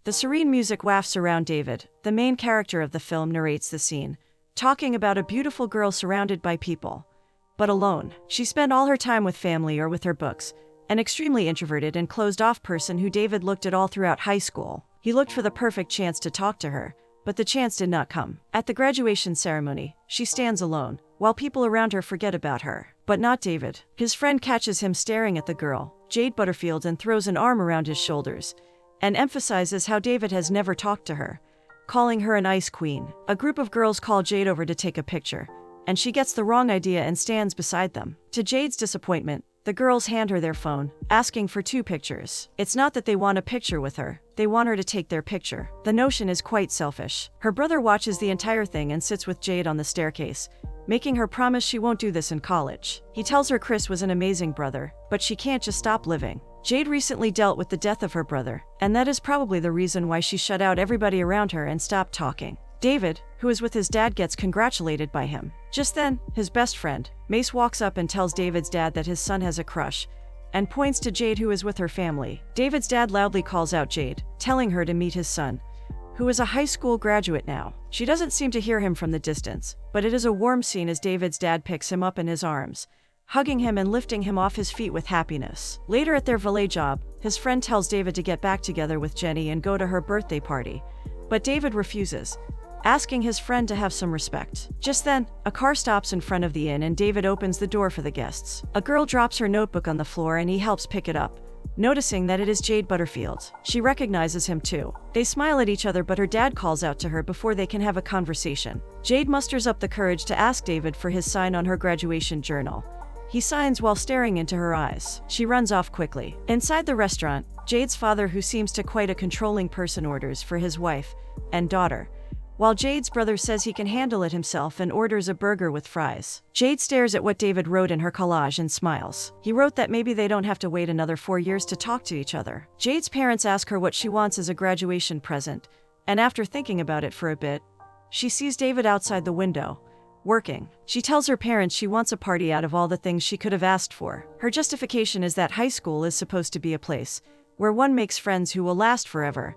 The serene music wafts around David. The main character of the film narrates the scene, talking about a beautiful girl surrounded by people, but alone. She spent all her time with family or with her books, an extremely introverted and closed-off person who David looked at all throughout high school. He looked for the perfect chance to talk to her, but the chance did not come. At the graduation ceremony, she stands alone, while people around her forget about her. But not David. His friend catches him staring at the girl, Jade Butterfield, and throws an arm around his shoulders, and emphasizes how David has never talked to her, calling her an ice queen. A group of girls call Jade over to take a picture, and she gets the wrong idea and stands beside them. To Jade's disappointment, the girls hand her their phone, asking for 2 pictures. It's not that they want a picture with her, they want her to take their picture. The notion is quite selfish. Her brother watches the entire thing and sits with Jade on the staircase, making her promise she won't do this in college. He tells her Chris was an amazing brother, but she can't just stop living. Jade recently dealt with the death of her brother, and that is probably the reason why she shut out everybody around her and stopped talking. David, who is with his dad, gets congratulated by him. Just then, his best friend, Mace, walks up and tells David's dad that his son has a crush, and points to Jade, who is with her family. David's dad loudly calls out Jade, telling her to meet his son, who is a high school graduate now. She doesn't seem to hear him from the distance, but it is a warm scene as David's dad picks him up in his arms, hugging him and lifting him off his feet with happiness. Later at their valet job, his friend tells David to get back together with Jenny and go to her birthday party, but David refuses, asking his friend to have some respect. Just then, a car stops in front of the inn and David opens the door for the guests. A girl drops her notebook on the floor and he helps pick it up, noticing that it is Jade Butterfield. She recognizes him too. They smile at each other, but her dad calls out to her before they can have a conversation. Jade musters up the courage to ask David for his sign on her graduation journal. He signs while staring into her eyes. She runs off quickly. Inside the restaurant, Jade's father, who seems to quite a controlling person, orders for his wife and daughter, while Jade's brother says he can handle it himself and orders a burger with fries. Jade stares at what David wrote in her collage and smiles. He wrote that maybe they don't have to wait another 4 years to talk to each other. Jade's parents ask her what she wants as a graduation present, and after thinking about it for a bit, she sees David outside the window, working. She tells her parents she wants a party out of all the things she could have asked for. Her justification is that high school is supposed to be a place where one makes friends who will last forever,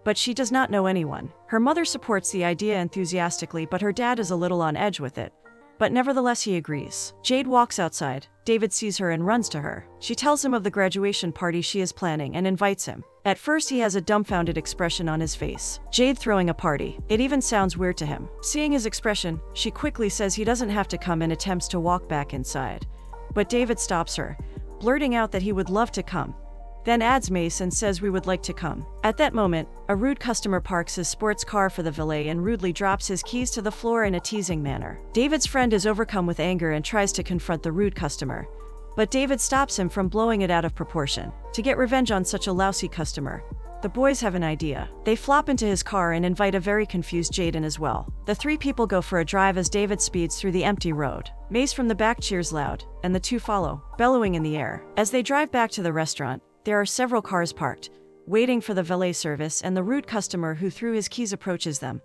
but she does not know anyone. Her mother supports the idea enthusiastically, but her dad is a little on edge with it. But nevertheless he agrees. Jade walks outside. David sees her and runs to her. She tells him of the graduation party she is planning and invites him. At first he has a dumbfounded expression on his face. Jade throwing a party. It even sounds weird to him. Seeing his expression, she quickly says he doesn't have to come and attempts to walk back inside. But David stops her, blurting out that he would love to come, then adds Mace and says we would like to come. At that moment, a rude customer parks his sports car for the valet and rudely drops his keys to the floor in a teasing manner. David's friend is overcome with anger and tries to confront the rude customer, but David stops him from blowing it out of proportion. To get revenge on such a lousy customer, the boys have an idea. They flop into his car and invite a very confused Jade in as well. The 3 people go for a drive as David speeds through the empty road. Mace from the back cheers loud, and the 2 follow, bellowing in the air. As they drive back to the restaurant, there are several cars parked, waiting for the valet service, and the rude customer who threw his keys approaches them,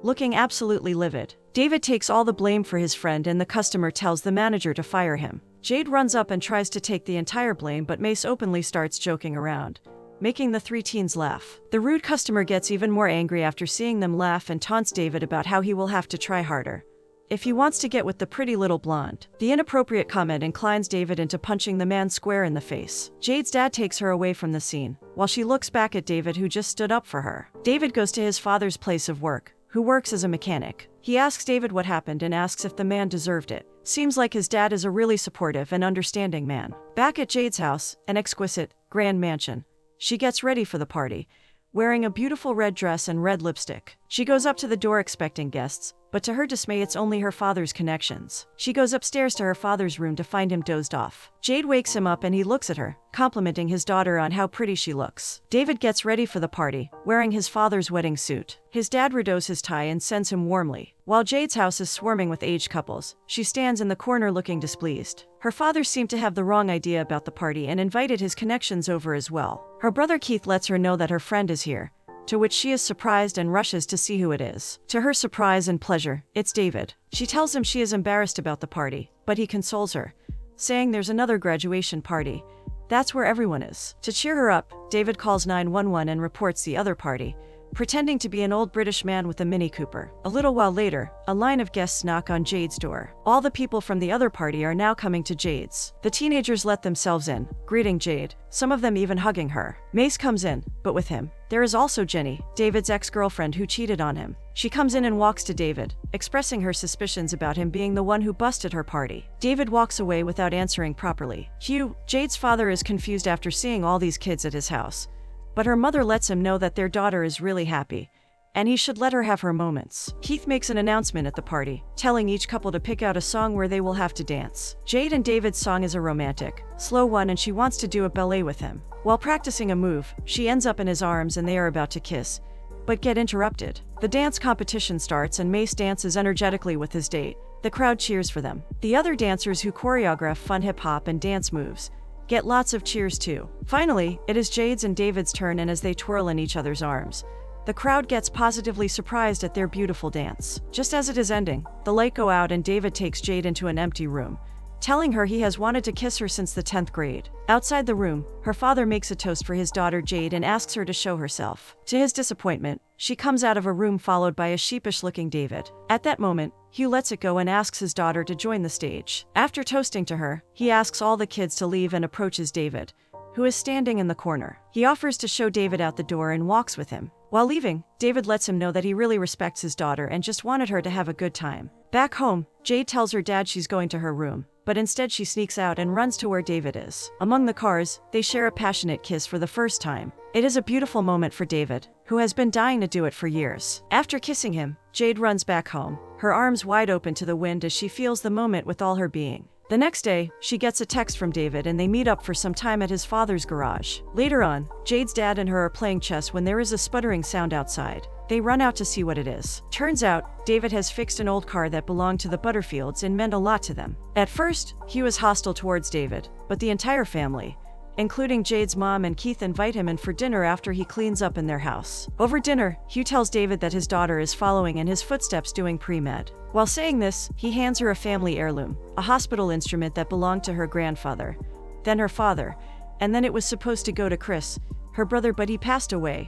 looking absolutely livid. David takes all the blame for his friend and the customer tells the manager to fire him. Jade runs up and tries to take the entire blame, but Mace openly starts joking around, making the 3 teens laugh. The rude customer gets even more angry after seeing them laugh and taunts David about how he will have to try harder if he wants to get with the pretty little blonde. The inappropriate comment inclines David into punching the man square in the face. Jade's dad takes her away from the scene, while she looks back at David, who just stood up for her. David goes to his father's place of work, who works as a mechanic. He asks David what happened and asks if the man deserved it. Seems like his dad is a really supportive and understanding man. Back at Jade's house, an exquisite, grand mansion, she gets ready for the party, wearing a beautiful red dress and red lipstick. She goes up to the door expecting guests, but to her dismay it's only her father's connections. She goes upstairs to her father's room to find him dozed off. Jade wakes him up and he looks at her, complimenting his daughter on how pretty she looks. David gets ready for the party, wearing his father's wedding suit. His dad redoes his tie and sends him warmly. While Jade's house is swarming with aged couples, she stands in the corner looking displeased. Her father seemed to have the wrong idea about the party and invited his connections over as well. Her brother Keith lets her know that her friend is here, to which she is surprised and rushes to see who it is. To her surprise and pleasure, it's David. She tells him she is embarrassed about the party, but he consoles her, saying there's another graduation party, That's where everyone is. To cheer her up, David calls 911 and reports the other party, pretending to be an old British man with a Mini Cooper. A little while later, a line of guests knock on Jade's door. All the people from the other party are now coming to Jade's. The teenagers let themselves in, greeting Jade, some of them even hugging her. Mace comes in, but with him, there is also Jenny, David's ex-girlfriend who cheated on him. She comes in and walks to David, expressing her suspicions about him being the one who busted her party. David walks away without answering properly. Hugh, Jade's father, is confused after seeing all these kids at his house. But her mother lets him know that their daughter is really happy, and he should let her have her moments. Keith makes an announcement at the party, telling each couple to pick out a song where they will have to dance. Jade and David's song is a romantic, slow one, and she wants to do a ballet with him. While practicing a move, she ends up in his arms and they are about to kiss, but get interrupted. The dance competition starts and Mace dances energetically with his date. The crowd cheers for them. The other dancers, who choreograph fun hip-hop and dance moves, get lots of cheers too. Finally, it is Jade's and David's turn, and as they twirl in each other's arms, the crowd gets positively surprised at their beautiful dance. Just as it is ending, the light go out and David takes Jade into an empty room, telling her he has wanted to kiss her since the 10th grade. Outside the room, her father makes a toast for his daughter Jade and asks her to show herself. To his disappointment, she comes out of a room followed by a sheepish-looking David. At that moment, Hugh lets it go and asks his daughter to join the stage. After toasting to her, he asks all the kids to leave and approaches David, who is standing in the corner. He offers to show David out the door and walks with him. While leaving, David lets him know that he really respects his daughter and just wanted her to have a good time. Back home, Jade tells her dad she's going to her room, but instead she sneaks out and runs to where David is. Among the cars, they share a passionate kiss for the first time. It is a beautiful moment for David, who has been dying to do it for years. After kissing him, Jade runs back home, her arms wide open to the wind as she feels the moment with all her being. The next day, she gets a text from David and they meet up for some time at his father's garage. Later on, Jade's dad and her are playing chess when there is a sputtering sound outside. They run out to see what it is. Turns out, David has fixed an old car that belonged to the Butterfields and meant a lot to them. At first, Hugh is hostile towards David, but the entire family, including Jade's mom and Keith, invite him in for dinner after he cleans up in their house. Over dinner, Hugh tells David that his daughter is following in his footsteps doing pre-med. While saying this, he hands her a family heirloom, a hospital instrument that belonged to her grandfather, then her father, and then it was supposed to go to Chris, her brother, but he passed away.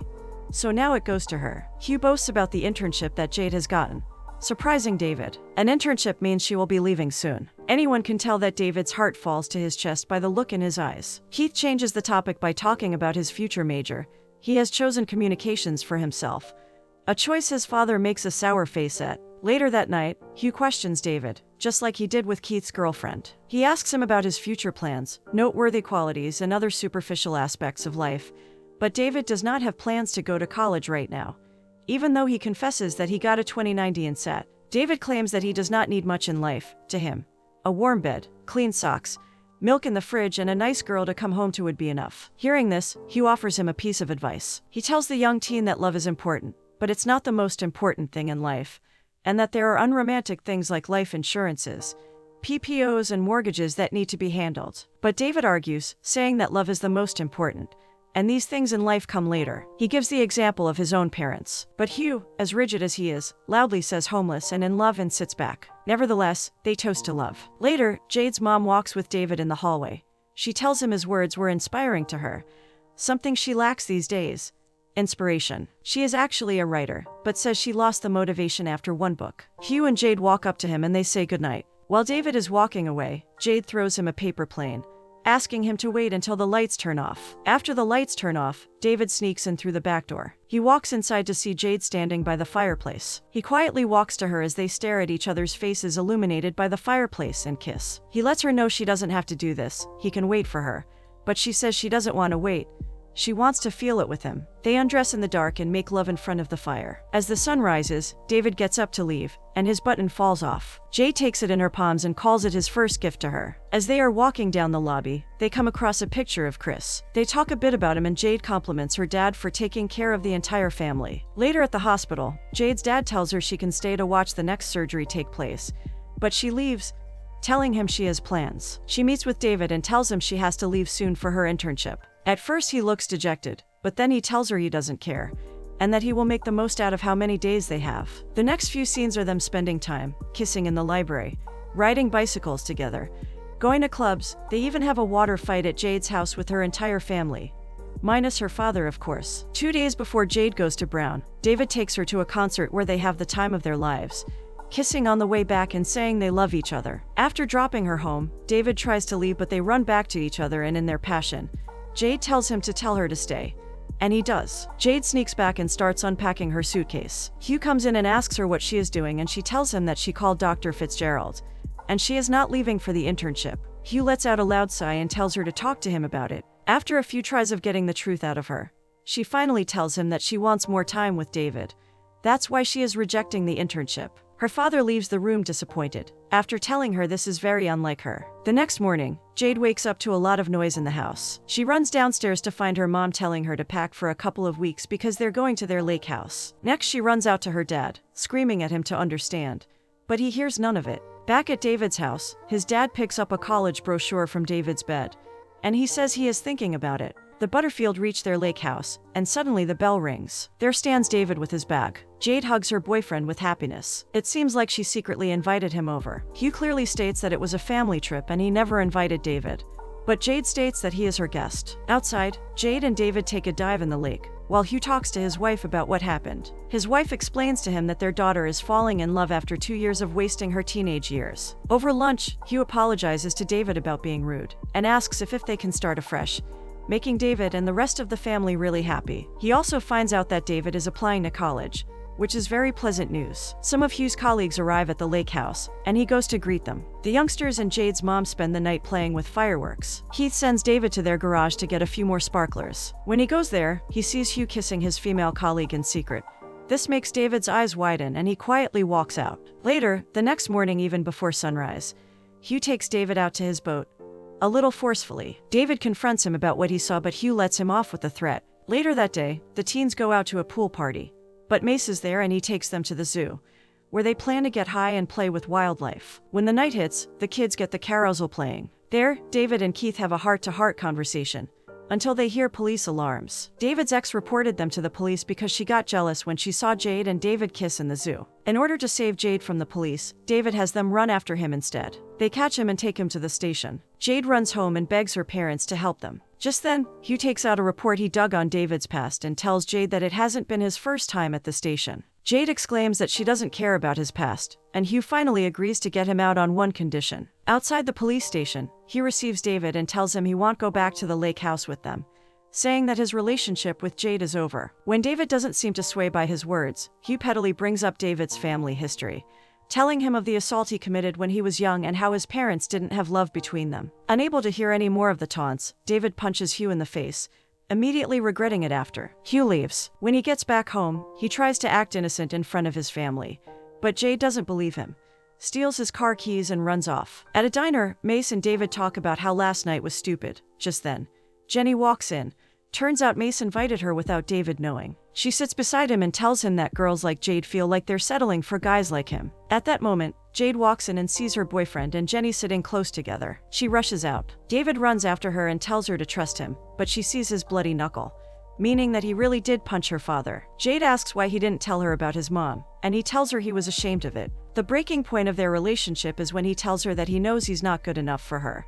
So now it goes to her. Hugh boasts about the internship that Jade has gotten, surprising David. An internship means she will be leaving soon. Anyone can tell that David's heart falls to his chest by the look in his eyes. Keith changes the topic by talking about his future major. He has chosen communications for himself, a choice his father makes a sour face at. Later that night, Hugh questions David, just like he did with Keith's girlfriend. He asks him about his future plans, noteworthy qualities, and other superficial aspects of life, but David does not have plans to go to college right now, even though he confesses that he got a 2090 in SAT. David claims that he does not need much in life. To him, a warm bed, clean socks, milk in the fridge, and a nice girl to come home to would be enough. Hearing this, Hugh offers him a piece of advice. He tells the young teen that love is important, but it's not the most important thing in life, and that there are unromantic things like life insurances, PPOs, and mortgages that need to be handled. But David argues, saying that love is the most important, and these things in life come later. He gives the example of his own parents. But Hugh, as rigid as he is, loudly says homeless and in love and sits back. Nevertheless, they toast to love. Later, Jade's mom walks with David in the hallway. She tells him his words were inspiring to her, something she lacks these days: inspiration. She is actually a writer, but says she lost the motivation after one book. Hugh and Jade walk up to him and they say goodnight. While David is walking away, Jade throws him a paper plane, asking him to wait until the lights turn off. After the lights turn off, David sneaks in through the back door. He walks inside to see Jade standing by the fireplace. He quietly walks to her as they stare at each other's faces illuminated by the fireplace and kiss. He lets her know she doesn't have to do this, he can wait for her, but she says she doesn't want to wait. She wants to feel it with him. They undress in the dark and make love in front of the fire. As the sun rises, David gets up to leave, and his button falls off. Jade takes it in her palms and calls it his first gift to her. As they are walking down the lobby, they come across a picture of Chris. They talk a bit about him and Jade compliments her dad for taking care of the entire family. Later at the hospital, Jade's dad tells her she can stay to watch the next surgery take place, but she leaves, telling him she has plans. She meets with David and tells him she has to leave soon for her internship. At first he looks dejected, but then he tells her he doesn't care, and that he will make the most out of how many days they have. The next few scenes are them spending time, kissing in the library, riding bicycles together, going to clubs. They even have a water fight at Jade's house with her entire family. Minus her father, of course. 2 days before Jade goes to Brown, David takes her to a concert where they have the time of their lives, kissing on the way back and saying they love each other. After dropping her home, David tries to leave, but they run back to each other, and in their passion, Jade tells him to tell her to stay. And he does. Jade sneaks back and starts unpacking her suitcase. Hugh comes in and asks her what she is doing, and she tells him that she called Dr. Fitzgerald, and she is not leaving for the internship. Hugh lets out a loud sigh and tells her to talk to him about it. After a few tries of getting the truth out of her, she finally tells him that she wants more time with David. That's why she is rejecting the internship. Her father leaves the room disappointed, after telling her this is very unlike her. The next morning, Jade wakes up to a lot of noise in the house. She runs downstairs to find her mom telling her to pack for a couple of weeks because they're going to their lake house. Next, she runs out to her dad, screaming at him to understand, but he hears none of it. Back at David's house, his dad picks up a college brochure from David's bed, and he says he is thinking about it. The Butterfield reach their lake house, and suddenly the bell rings. There stands David with his bag. Jade hugs her boyfriend with happiness. It seems like she secretly invited him over. Hugh clearly states that it was a family trip and he never invited David, but Jade states that he is her guest. Outside, Jade and David take a dive in the lake, while Hugh talks to his wife about what happened. His wife explains to him that their daughter is falling in love after 2 years of wasting her teenage years. Over lunch, Hugh apologizes to David about being rude, and asks if they can start afresh, making David and the rest of the family really happy. He also finds out that David is applying to college, which is very pleasant news. Some of Hugh's colleagues arrive at the lake house, and he goes to greet them. The youngsters and Jade's mom spend the night playing with fireworks. Heath sends David to their garage to get a few more sparklers. When he goes there, he sees Hugh kissing his female colleague in secret. This makes David's eyes widen, and he quietly walks out. Later, the next morning, even before sunrise, Hugh takes David out to his boat, a little forcefully. David confronts him about what he saw, but Hugh lets him off with a threat. Later that day, the teens go out to a pool party, but Mace is there and he takes them to the zoo, where they plan to get high and play with wildlife. When the night hits, the kids get the carousel playing. There, David and Keith have a heart-to-heart conversation, until they hear police alarms. David's ex reported them to the police because she got jealous when she saw Jade and David kiss in the zoo. In order to save Jade from the police, David has them run after him instead. They catch him and take him to the station. Jade runs home and begs her parents to help them. Just then, Hugh takes out a report he dug on David's past and tells Jade that it hasn't been his first time at the station. Jade exclaims that she doesn't care about his past, and Hugh finally agrees to get him out on one condition. Outside the police station, he receives David and tells him he won't go back to the lake house with them, saying that his relationship with Jade is over. When David doesn't seem to sway by his words, Hugh pettily brings up David's family history, telling him of the assault he committed when he was young and how his parents didn't have love between them. Unable to hear any more of the taunts, David punches Hugh in the face, immediately regretting it after. Hugh leaves. When he gets back home, he tries to act innocent in front of his family, but Jade doesn't believe him, steals his car keys and runs off. At a diner, Mace and David talk about how last night was stupid. Just then, Jenny walks in. Turns out Mace invited her without David knowing. She sits beside him and tells him that girls like Jade feel like they're settling for guys like him. At that moment, Jade walks in and sees her boyfriend and Jenny sitting close together. She rushes out. David runs after her and tells her to trust him, but she sees his bloody knuckle, meaning that he really did punch her father. Jade asks why he didn't tell her about his mom, and he tells her he was ashamed of it. The breaking point of their relationship is when he tells her that he knows he's not good enough for her,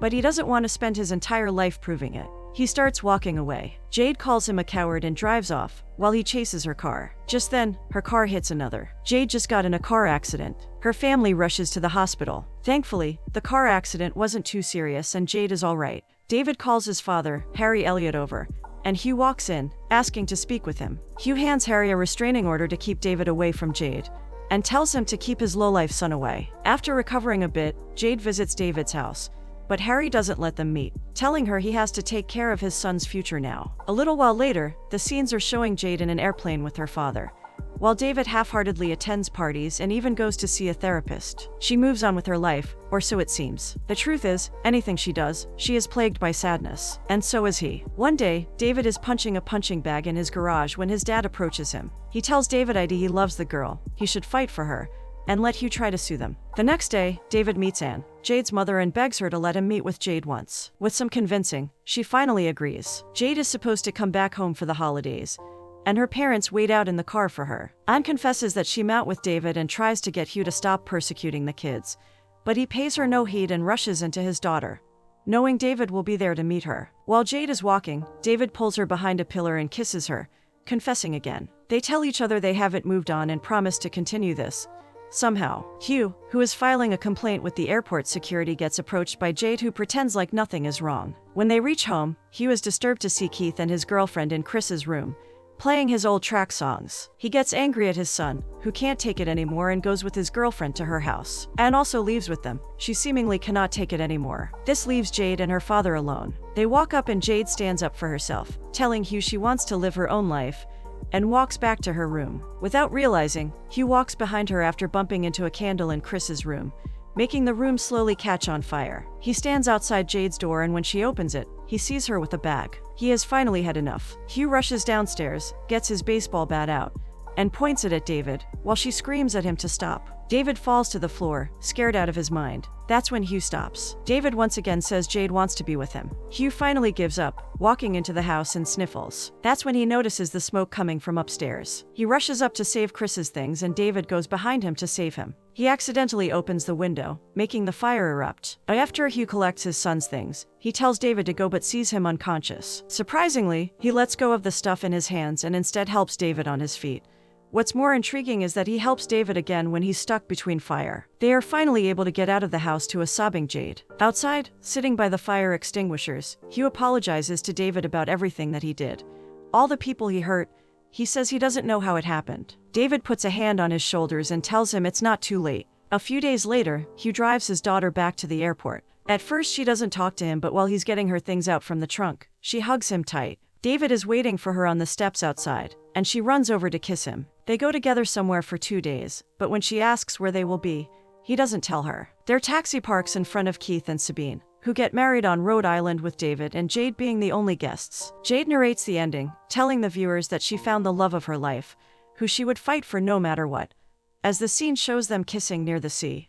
but he doesn't want to spend his entire life proving it. He starts walking away. Jade calls him a coward and drives off, while he chases her car. Just then, her car hits another. Jade just got in a car accident. Her family rushes to the hospital. Thankfully, the car accident wasn't too serious and Jade is all right. David calls his father, Harry Elliott, over, and Hugh walks in, asking to speak with him. Hugh hands Harry a restraining order to keep David away from Jade, and tells him to keep his lowlife son away. After recovering a bit, Jade visits David's house, but Harry doesn't let them meet, telling her he has to take care of his son's future now. A little while later, the scenes are showing Jade in an airplane with her father, while David half-heartedly attends parties and even goes to see a therapist. She moves on with her life, or so it seems. The truth is, anything she does, she is plagued by sadness. And so is he. One day, David is punching a punching bag in his garage when his dad approaches him. He tells David he loves the girl, he should fight for her, and let Hugh try to sue them. The next day, David meets Anne, Jade's mother, and begs her to let him meet with Jade once. With some convincing, she finally agrees. Jade is supposed to come back home for the holidays, and her parents wait out in the car for her. Anne confesses that she met with David and tries to get Hugh to stop persecuting the kids, but he pays her no heed and rushes into his daughter, knowing David will be there to meet her. While Jade is walking, David pulls her behind a pillar and kisses her, confessing again. They tell each other they haven't moved on and promise to continue this. Somehow, Hugh, who is filing a complaint with the airport security, gets approached by Jade, who pretends like nothing is wrong. When they reach home, Hugh is disturbed to see Keith and his girlfriend in Chris's room, playing his old track songs. He gets angry at his son, who can't take it anymore, and goes with his girlfriend to her house. Anne also leaves with them. She seemingly cannot take it anymore. This leaves Jade and her father alone. They walk up and Jade stands up for herself, telling Hugh she wants to live her own life, and walks back to her room. Without realizing, Hugh walks behind her after bumping into a candle in Chris's room, making the room slowly catch on fire. He stands outside Jade's door, and when she opens it, he sees her with a bag. He has finally had enough. Hugh rushes downstairs, gets his baseball bat out, and points it at David, while she screams at him to stop. David falls to the floor, scared out of his mind. That's when Hugh stops. David once again says Jade wants to be with him. Hugh finally gives up, walking into the house and sniffles. That's when he notices the smoke coming from upstairs. He rushes up to save Chris's things, and David goes behind him to save him. He accidentally opens the window, making the fire erupt. After Hugh collects his son's things, he tells David to go but sees him unconscious. Surprisingly, he lets go of the stuff in his hands and instead helps David on his feet. What's more intriguing is that he helps David again when he's stuck between fire. They are finally able to get out of the house to a sobbing Jade. Outside, sitting by the fire extinguishers, Hugh apologizes to David about everything that he did. All the people he hurt. He says he doesn't know how it happened. David puts a hand on his shoulders and tells him it's not too late. A few days later, Hugh drives his daughter back to the airport. At first she doesn't talk to him, but while he's getting her things out from the trunk, she hugs him tight. David is waiting for her on the steps outside, and she runs over to kiss him. They go together somewhere for 2 days, but when she asks where they will be, he doesn't tell her. Their taxi parks in front of Keith and Sabine, who get married on Rhode Island, with David and Jade being the only guests. Jade narrates the ending, telling the viewers that she found the love of her life, who she would fight for no matter what, as the scene shows them kissing near the sea.